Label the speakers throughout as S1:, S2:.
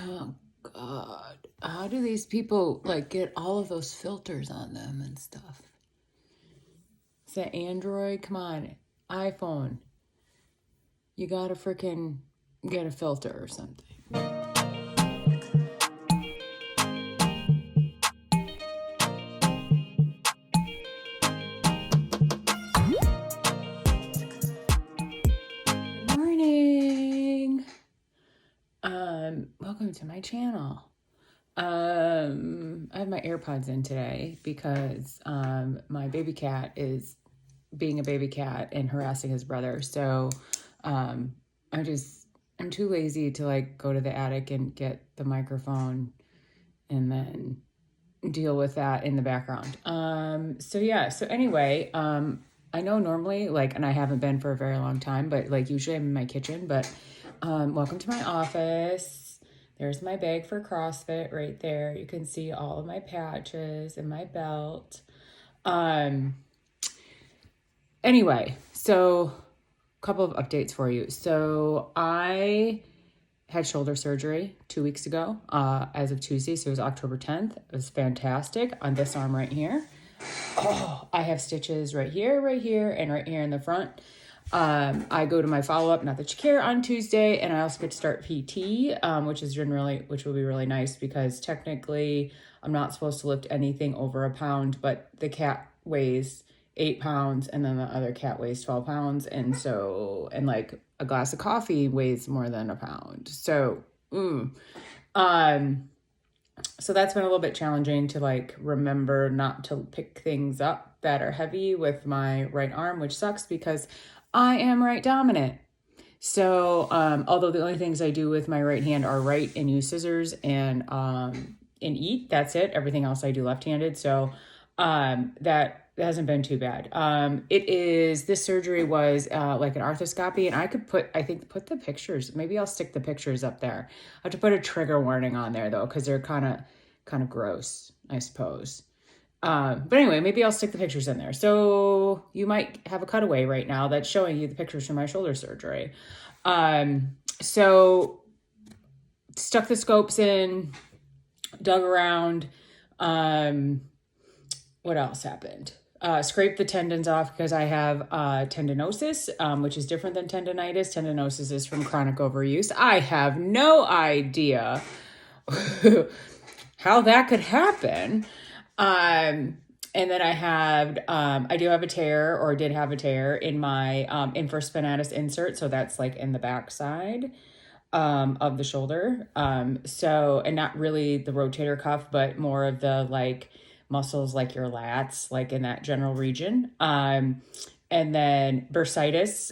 S1: Oh God. How do these people like get all of those filters on them and stuff? Is that Android? Come on. iPhone. You gotta freaking get a filter or something. Good morning. Welcome to my channel. I have my AirPods in today because my baby cat is being a baby cat and harassing his brother. So I'm too lazy to like go to the attic and get the microphone and then deal with that in the background. So anyway, I know normally and I haven't been for a very long time, but usually I'm in my kitchen, but welcome to my office. There's my bag for CrossFit right there. You can see all of my patches and my belt. Anyway, so a couple of updates for you. So I had shoulder surgery 2 weeks ago, as of Tuesday. So it was October 10th. It was fantastic on this arm right here. Oh, I have stitches right here, and right here in the front. I go to my follow-up, not the Chikara, on Tuesday, and I also get to start PT, which will be really nice because technically I'm not supposed to lift anything over a pound, but the cat weighs 8 pounds and then the other cat weighs 12 pounds. And a glass of coffee weighs more than a pound. So, so that's been a little bit challenging to remember not to pick things up that are heavy with my right arm, which sucks because I am right dominant. So, although the only things I do with my right hand are write and use scissors and eat, that's it. Everything else I do left-handed. So, that hasn't been too bad. This surgery was, like an arthroscopy, and I could put the pictures, maybe I'll stick the pictures up there. I have to put a trigger warning on there though, cause they're kind of gross, I suppose. But anyway, maybe I'll stick the pictures in there. So you might have a cutaway right now that's showing you the pictures from my shoulder surgery. So stuck the scopes in, dug around. What else happened? Scraped the tendons off because I have tendinosis, which is different than tendinitis. Tendinosis is from chronic overuse. I have no idea how that could happen. And then I do have a tear, or did have a tear in my infraspinatus insert. So that's in the backside of the shoulder. And not really the rotator cuff, but more of the muscles like your lats, in that general region. And then bursitis,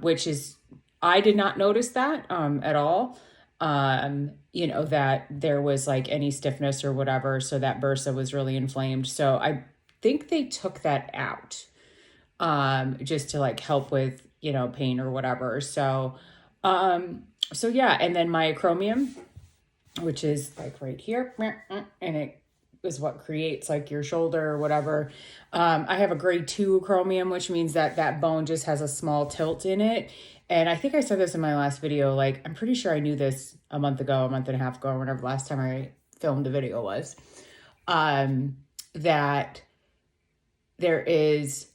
S1: which is, I did not notice that at all. That there was any stiffness or whatever. So that bursa was really inflamed. So I think they took that out just to help with, pain or whatever. So yeah. And then my acromion, which is right here, and it is what creates your shoulder or whatever. I have a grade 2 acromion, which means that bone just has a small tilt in it. And I think I said this in my last video, I'm pretty sure I knew this a month and a half ago, or whenever the last time I filmed a video was, that there's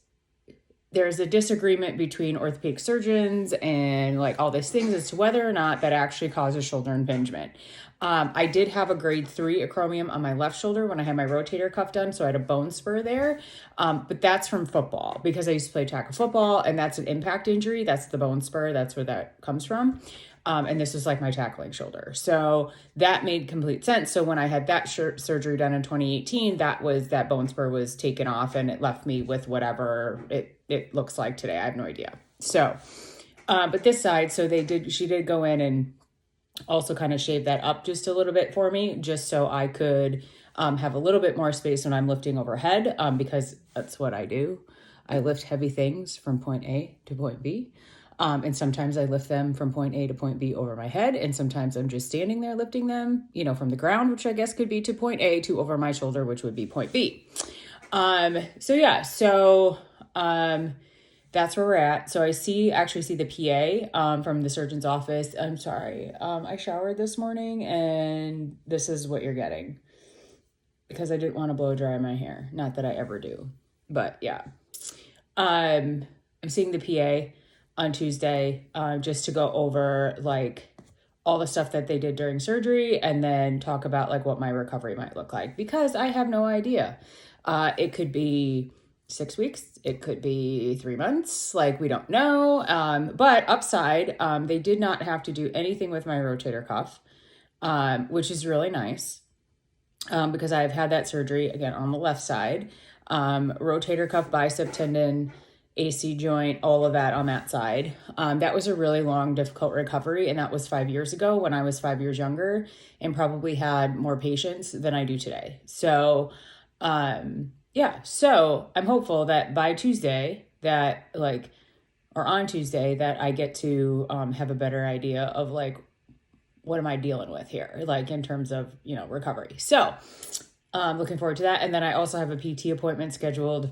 S1: a disagreement between orthopedic surgeons and all these things as to whether or not that actually causes shoulder impingement. I did have a grade 3 acromion on my left shoulder when I had my rotator cuff done. So I had a bone spur there. But that's from football because I used to play tackle football, and that's an impact injury. That's the bone spur. That's where that comes from. And this is my tackling shoulder. So that made complete sense. So when I had that surgery done in 2018, that bone spur was taken off, and it left me with whatever it looks like today. I have no idea. So, but this side, she did go in and also kind of shave that up just a little bit for me, just so I could have a little bit more space when I'm lifting overhead, because that's what I do. I lift heavy things from point A to point B. And sometimes I lift them from point A to point B over my head. And sometimes I'm just standing there lifting them, from the ground, which I guess could be to point A, to over my shoulder, which would be point B. that's where we're at. So I actually see the PA from the surgeon's office. I'm sorry. I showered this morning and this is what you're getting because I didn't want to blow dry my hair. Not that I ever do, but yeah. I'm seeing the PA on Tuesday just to go over like all the stuff that they did during surgery and then talk about like what my recovery might look like because I have no idea. It could be 6 weeks. It could be 3 months. Like we don't know. But upside, they did not have to do anything with my rotator cuff, which is really nice because I've had that surgery again on the left side. Rotator cuff, bicep tendon, AC joint, all of that on that side. That was a really long, difficult recovery. And that was 5 years ago when I was 5 years younger and probably had more patience than I do today. So, yeah, so I'm hopeful that by Tuesday on Tuesday that I get to have a better idea of like, what am I dealing with here? Like in terms of, recovery. So looking forward to that. And then I also have a PT appointment scheduled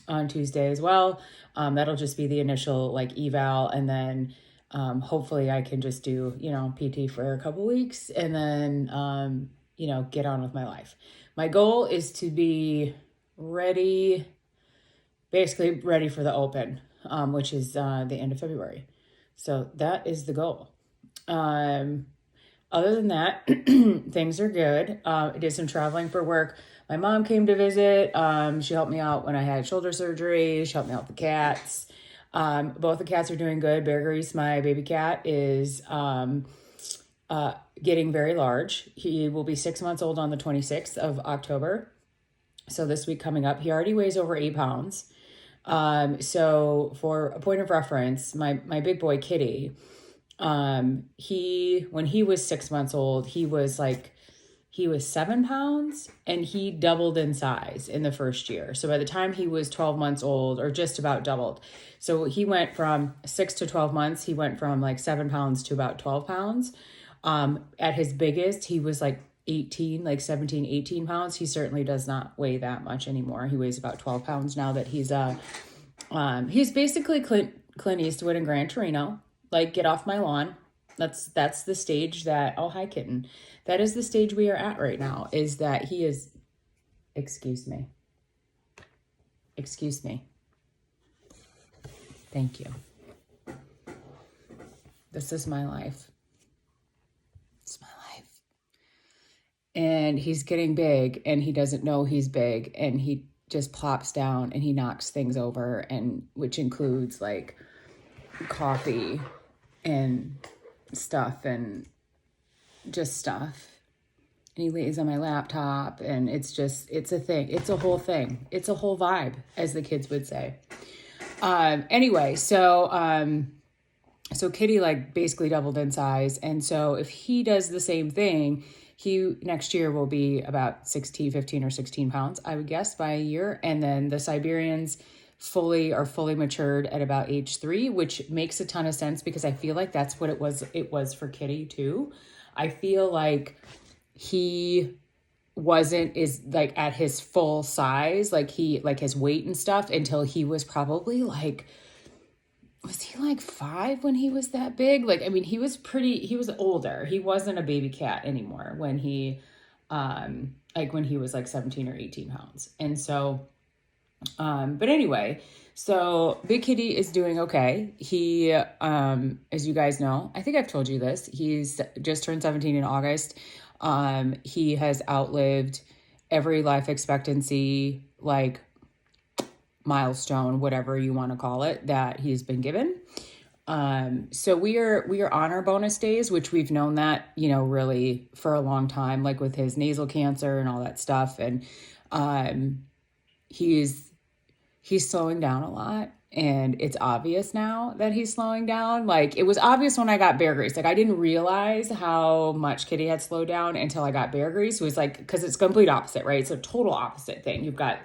S1: on Tuesday as well. That'll just be the initial like eval. And then hopefully I can just do, PT for a couple weeks and then, get on with my life. My goal is to be basically ready for the open, which is the end of February. So that is the goal. Other than that, things are good. I did some traveling for work. My mom came to visit. She helped me out when I had shoulder surgery. She helped me out with the cats. Both the cats are doing good. Bear Grease, my baby cat, is getting very large. He will be 6 months old on the 26th of October. So this week coming up, he already weighs over 8 pounds. So for a point of reference, my big boy Kitty, when he was 6 months old, he was 7 pounds and he doubled in size in the first year. So by the time he was 12 months old, or just about doubled. So he went from 6 to 12 months, he went from like 7 pounds to about 12 pounds. At his biggest, he was like 17, 18 pounds. He certainly does not weigh that much anymore. He weighs about 12 pounds now that he's basically Clint Eastwood and Gran Torino. Like, get off my lawn. That's the stage that, oh, hi, kitten. That is the stage we are at right now, is that he is, excuse me. Thank you. This is my life. It's my life. And he's getting big and he doesn't know he's big and he just plops down and he knocks things over, and which includes like coffee and stuff and just stuff. And he lays on my laptop and it's a thing. It's a whole thing. It's a whole vibe, as the kids would say. Anyway, so Kitty like basically doubled in size. And so if he does the same thing, he next year will be about 15 or 16 pounds, I would guess, by a year. And then the Siberians are fully matured at about age 3, which makes a ton of sense because I feel like that's what it was for Kitty too. I feel like he is like at his full size, like his weight and stuff, until he was probably like, was he like 5 when he was that big? Like, I mean, he was older. He wasn't a baby cat anymore when he was like 17 or 18 pounds. And so, but anyway, so Big Kitty is doing okay. He, as you guys know, I think I've told you this, he's just turned 17 in August. He has outlived every life expectancy, like milestone, whatever you want to call it, that he's been given. So we are on our bonus days, which we've known that, really for a long time, like with his nasal cancer and all that stuff. And, he's slowing down a lot, and it's obvious now that he's slowing down. Like, it was obvious when I got Bear Grease. Like, I didn't realize how much Kitty had slowed down until I got Bear Grease. It was like, because it's complete opposite, right? It's a total opposite thing. You've got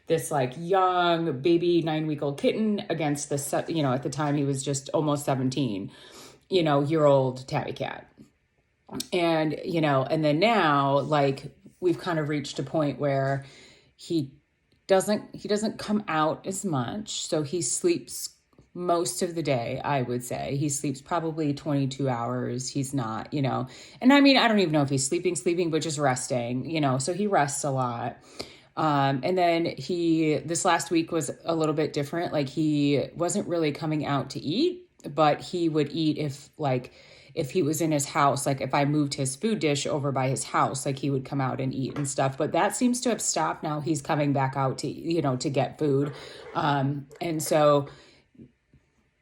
S1: this like young baby 9-week-old kitten against this, at the time he was just almost 17, year old tabby cat. And, and then now, like, we've kind of reached a point where he he doesn't come out as much. So he sleeps most of the day, I would say. He sleeps probably 22 hours. He's not, and I mean, I don't even know if he's sleeping, but just resting, so he rests a lot. And then this last week was a little bit different. Like he wasn't really coming out to eat, but he would eat if he was in his house, like if I moved his food dish over by his house, like he would come out and eat and stuff. But that seems to have stopped now. He's coming back out to, to get food. And so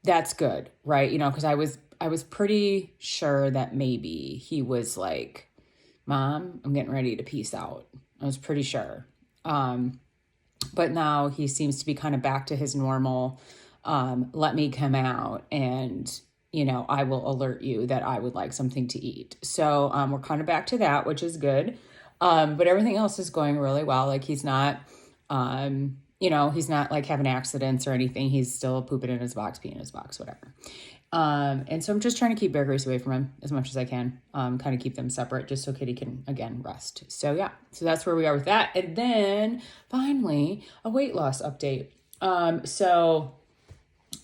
S1: that's good, right? Because I was pretty sure that maybe he was like, Mom, I'm getting ready to peace out. I was pretty sure. But now he seems to be kind of back to his normal, let me come out and, I will alert you that I would like something to eat. So, we're kind of back to that, which is good. But everything else is going really well. Like he's not, he's not like having accidents or anything. He's still pooping in his box, peeing in his box, whatever. And so I'm just trying to keep Bear Grease away from him as much as I can, kind of keep them separate just so Kitty can, again, rest. So yeah, so that's where we are with that. And then finally a weight loss update. So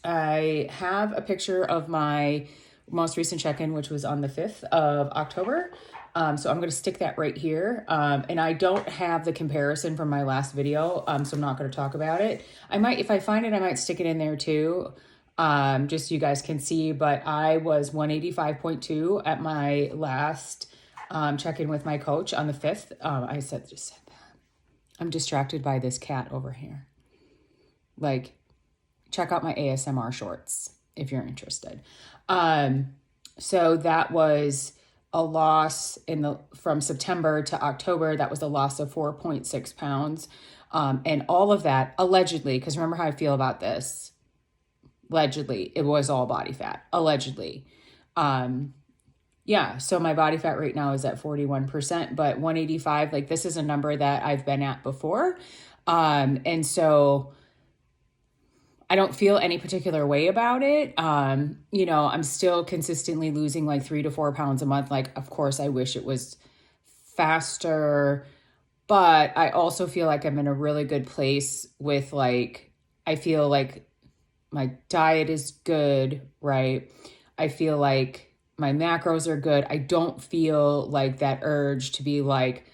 S1: I have a picture of my most recent check-in, which was on the 5th of October. So I'm going to stick that right here. And I don't have the comparison from my last video. So I'm not going to talk about it. I might, if I find it, I might stick it in there too. Just so you guys can see, but I was 185.2 at my last, check-in with my coach on the 5th. I just said that. I'm distracted by this cat over here. Like, check out my ASMR shorts if you're interested. So that was a loss from September to October. That was a loss of 4.6 pounds. And all of that allegedly, because remember how I feel about this. Allegedly, it was all body fat. Allegedly. Yeah, so my body fat right now is at 41%, but 185, like this is a number that I've been at before. And so I don't feel any particular way about it. I'm still consistently losing like 3 to 4 pounds a month. Like, of course, I wish it was faster, but I also feel like I'm in a really good place with I feel like my diet is good, right? I feel like my macros are good. I don't feel like that urge to be like,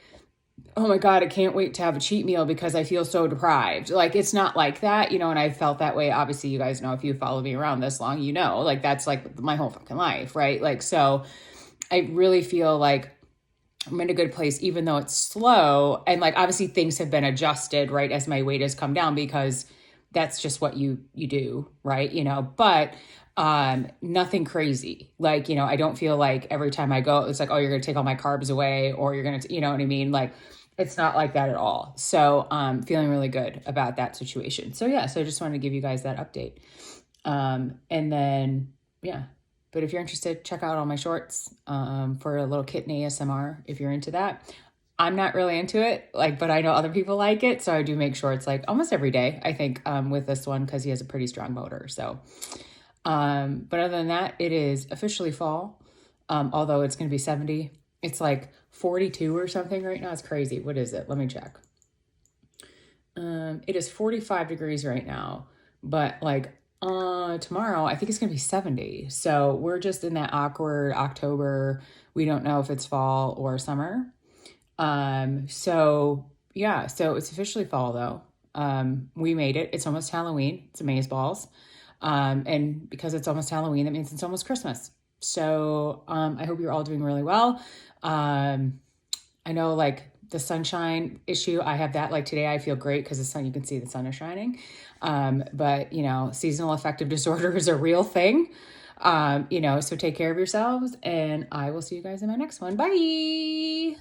S1: oh my God, I can't wait to have a cheat meal because I feel so deprived. Like, it's not like that, and I felt that way. Obviously, you guys know, if you follow me around this long, like that's like my whole fucking life, right? Like, so I really feel like I'm in a good place, even though it's slow. And like, obviously things have been adjusted, right? As my weight has come down, because that's just what you do, right? But nothing crazy. Like, I don't feel like every time I go, it's like, oh, you're going to take all my carbs away, or you're going to, you know what I mean? Like, it's not like that at all. So feeling really good about that situation. So yeah, so I just wanted to give you guys that update. And then, yeah, but if you're interested, check out all my shorts for a little kitten ASMR if you're into that. I'm not really into it, but I know other people like it. So I do make shorts like almost every day, I think, with this one, because he has a pretty strong motor. So, but other than that, it is officially fall. Although it's going to be 70. It's like 42 or something right now. It's crazy. What is it? Let me check. It is 45 degrees right now, but tomorrow I think it's going to be 70. So we're just in that awkward October. We don't know if it's fall or summer. So yeah, so it's officially fall though. We made it. It's almost Halloween. It's amazeballs. And because it's almost Halloween, that means it's almost Christmas. So, I hope you're all doing really well. I know the sunshine issue, I have that. Like today I feel great because the sun, you can see the sun is shining. But seasonal affective disorder is a real thing. So take care of yourselves, and I will see you guys in my next one. Bye.